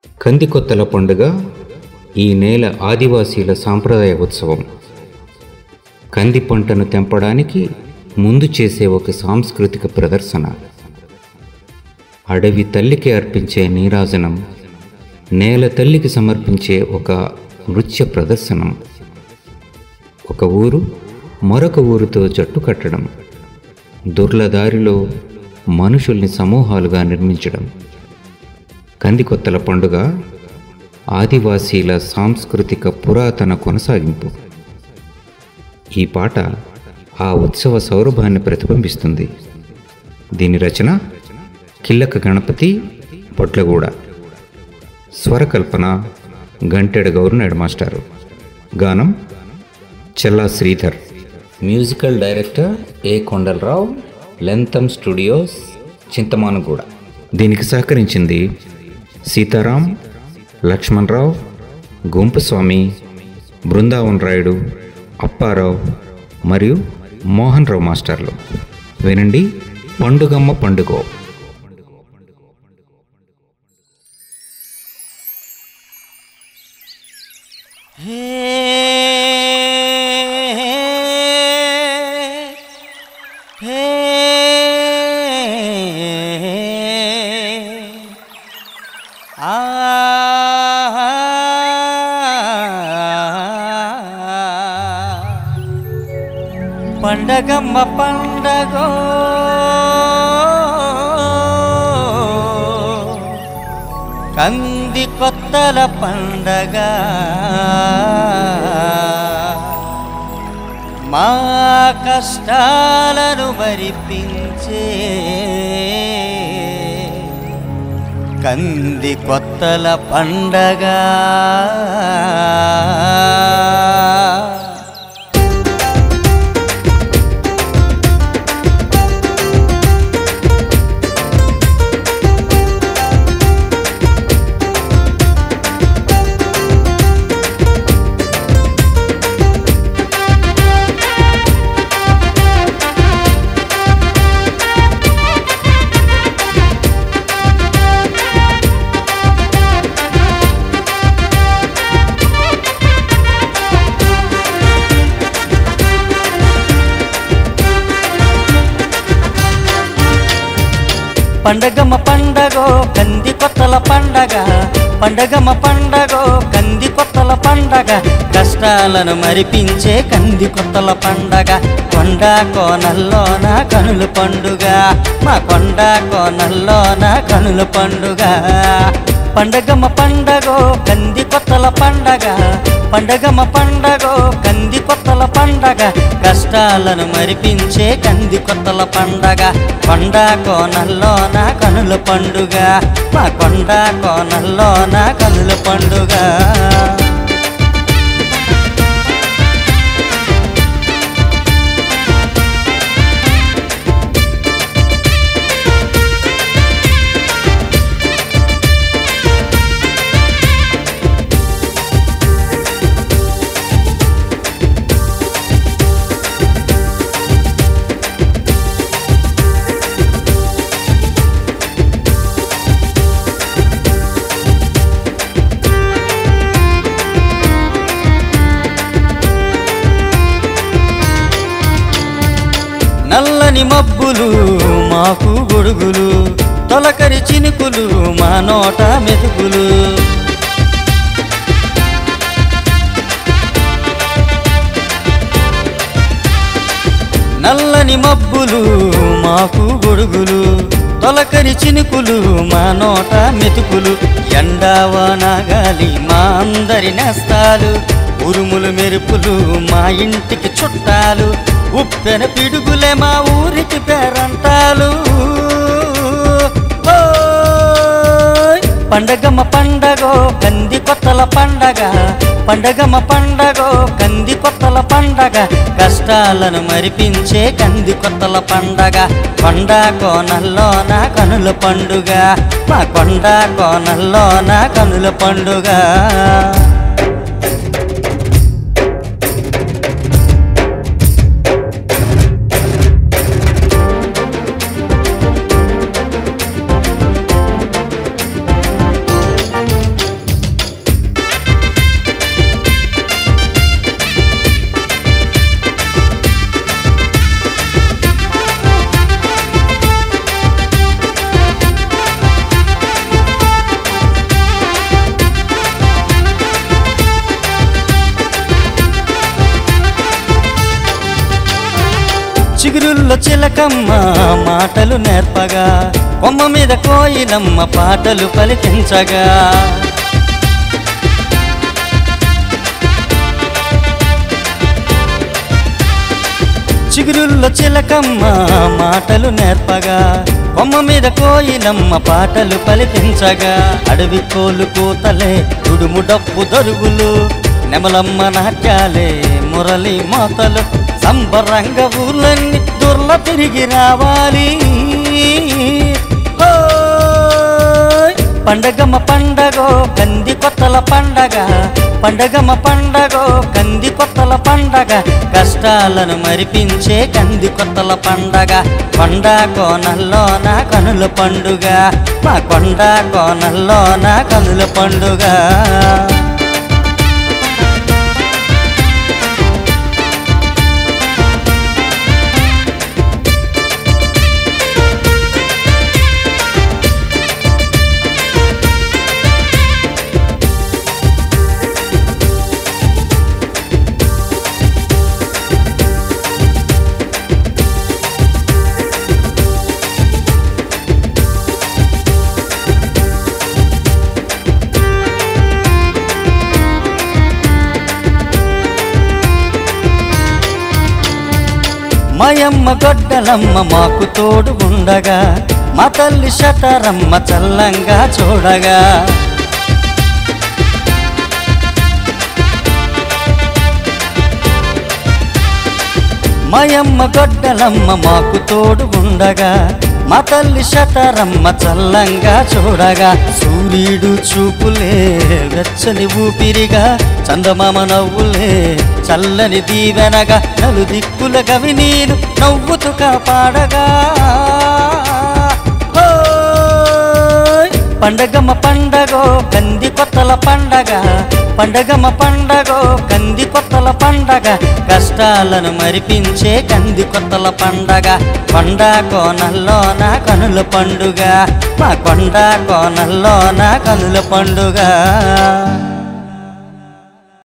కందికొత్తల పండుగ ఈ నేల ఆదివాసీల సాంప్రదాయ ఉత్సవం. కంది పంటను తెంపడానికి ముందు చేసే ఒక సాంస్కృతిక ప్రదర్శన. అడవి తల్లికి అర్పించే నీరాజనం, నేల తల్లికి సమర్పించే ఒక నృత్య ప్రదర్శనం. ఒక ఊరు మరొక ఊరితో జట్టు కట్టడం, దుర్లదారిలో మనుషుల్ని సమూహాలుగా నిర్మించడం. కందికొత్తల పండుగ ఆదివాసీల సాంస్కృతిక పురాతన కొనసాగింపు. ఈ పాట ఆ ఉత్సవ సౌరభాన్ని ప్రతిబింబిస్తుంది. దీని రచన కిల్లక గణపతి పొట్లగూడ, స్వరకల్పన గంటెడ గౌరనాయుడు మాస్టారు, గానం చెల్లా శ్రీధర్, మ్యూజికల్ డైరెక్టర్ ఏ కొండలరావు, లెంతం స్టూడియోస్, చింతమానగూడ. దీనికి సహకరించింది సీతారాం, లక్ష్మణరావు, గుంపుస్వామి, బృందావన్ రాయుడు, అప్పారావు మరియు మోహన్ రావు మాస్టర్లు. వినండి పండుగమ్మ పండుగ. పండగమ్మ పండగో కంది కొత్తల పండగ, మా కష్టాలను మరిపించే కంది కొత్తల పండగ. పండగమ్మ పండగో కంది కొత్తల పండగ, పండగమ్మ పండగో కంది కొత్తల పండగ, కష్టాలను మరిపించే కంది కొత్తల పండగ. కొండ కోనల్లోన కనుల పండుగ, మా కొండ కోనల్లోన కనుల పండుగ. పండగమ్మ పండగో కంది కొత్తల పండగ, పండగమ్మ పండగో కంది కొత్తల పండగ, కష్టాలను మరిపించే కంది కొత్తల పండగ. కొండ కోనల్లోన కనుల పండుగ, మా కొండ కోనల్లోన కనుల పండుగ. నల్లని మబ్బులు మాకు గొడుగులు, తొలకరి చినుకులు మా నోట మెతుకులు. నల్లని మబ్బులు మాకు గొడుగులు, తొలకరి చినుకులు మా నోట మెతుకులు. ఎండావాన గాలి మా అందరి నేస్తాలు, ఉరుములు మెరుపులు మా ఇంటికి చుట్టాలు, ఉప్పెన పిడుగులే మా ఊరికి పేరంటాలు. పండగమ్మ పండగో కంది కొత్తల పండగ, పండగమ్మ పండగో కంది కొత్తల పండగ, కష్టాలను మరిపించే కంది కొత్తల పండగ. కొండ కోనల్లోన కనుల పండుగ, మా కొండ కోనల్లోన కనుల పండుగ. చిగురుల్లో చిలకమ్మ మాటలు నేర్పగా, కొమ్మ మీద కోయిలమ్మ పాటలు పలికించగా, చిగురుల్లో చిలకమ్మ మాటలు నేర్పగా, కొమ్మ మీద కోయిలమ్మ పాటలు పలికించగా, అడవి కోలు కూతలే ఉడుము డప్పు దరుగులు, నెమలమ్మ నాట్యాలే మురళి మోతలు, సంబరంగ ఊర్లన్నీ దుర్ల తిరిగి రావాలి. పండగమ్మ పండగో కంది కొత్తల పండగ, పండగమ్మ పండగో కంది కొత్తల పండగ, కష్టాలను మరిపించే కంది కొత్తల పండగ. కొండ కోనల్లోన కనుల పండుగ, మా కొండ కోనల్లోన కనుల పండుగ. మాయమ్మ గొడ్డలమ్మ మాకు తోడు ఉండగా, మా తల్లి శతరమ్మ చల్లంగా చూడగా, మాయమ్మ గొడ్డలమ్మ మాకు తోడు ఉండగా, మా తల్లి శతరమ్మ చల్లంగా చూడగా, సూర్యుడు చూపులే వెచ్చని ఊపిరిగా, చందమామ నవ్వులే చల్లని దీవెనగా, నలు దిక్కుల గవి నీరు నవ్వుతూ కాపాడగా. పండగమ్మ పండగో కంది కొత్తల పండగ, పండగమ్మ పండగో కంది కొత్తల పండగ, కష్టాలను మరిపించే కంది కొత్తల పండగ. కొండ కోనల్లోన కనుల పండుగ, మా కొండ కోనల్లోన కనుల పండుగ.